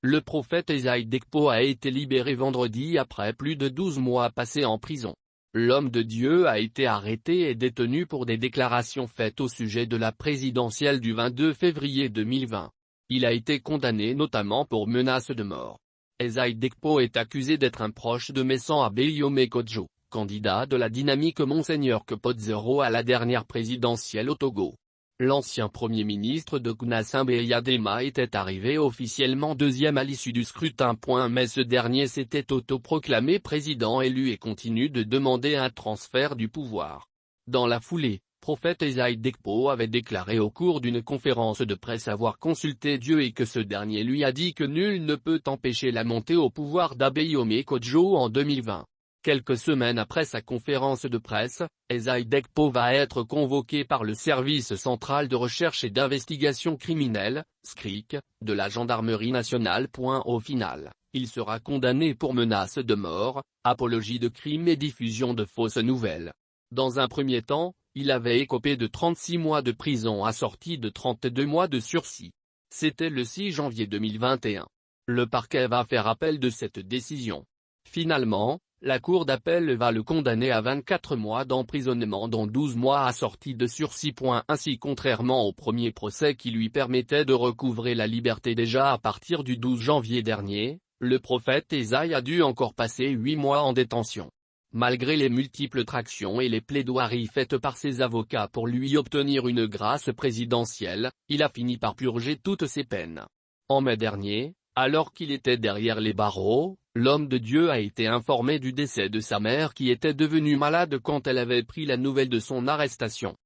Le prophète Esaïe Dekpo a été libéré vendredi après plus de 12 mois passés en prison. L'homme de Dieu a été arrêté et détenu pour des déclarations faites au sujet de la présidentielle du 22 février 2020. Il a été condamné notamment pour menaces de mort. Esaïe Dekpo est accusé d'être un proche de Messant Abeyome Kodjo, candidat de la dynamique Monseigneur Kepot-Zero à la dernière présidentielle au Togo. L'ancien Premier ministre de Gnassingbé Eyadema était arrivé officiellement deuxième à l'issue du scrutin. Mais ce dernier s'était autoproclamé président élu et continue de demander un transfert du pouvoir. Dans la foulée, prophète Esaïe Dekpo avait déclaré au cours d'une conférence de presse avoir consulté Dieu et que ce dernier lui a dit que nul ne peut empêcher la montée au pouvoir d'Abeyome Kodjo en 2020. Quelques semaines après sa conférence de presse, Esaïe Dekpo va être convoqué par le Service central de recherche et d'investigation criminelle, SCRIC, de la gendarmerie nationale. Au final, il sera condamné pour menaces de mort, apologie de crime et diffusion de fausses nouvelles. Dans un premier temps, il avait écopé de 36 mois de prison assortis de 32 mois de sursis. C'était le 6 janvier 2021. Le parquet va faire appel de cette décision. Finalement, la cour d'appel va le condamner à 24 mois d'emprisonnement dont 12 mois assortis de sursis. Ainsi, contrairement au premier procès qui lui permettait de recouvrer la liberté déjà à partir du 12 janvier dernier, le prophète Esaïe a dû encore passer 8 mois en détention. Malgré les multiples tractions et les plaidoiries faites par ses avocats pour lui obtenir une grâce présidentielle, il a fini par purger toutes ses peines. En mai dernier, alors qu'il était derrière les barreaux, l'homme de Dieu a été informé du décès de sa mère qui était devenue malade quand elle avait pris la nouvelle de son arrestation.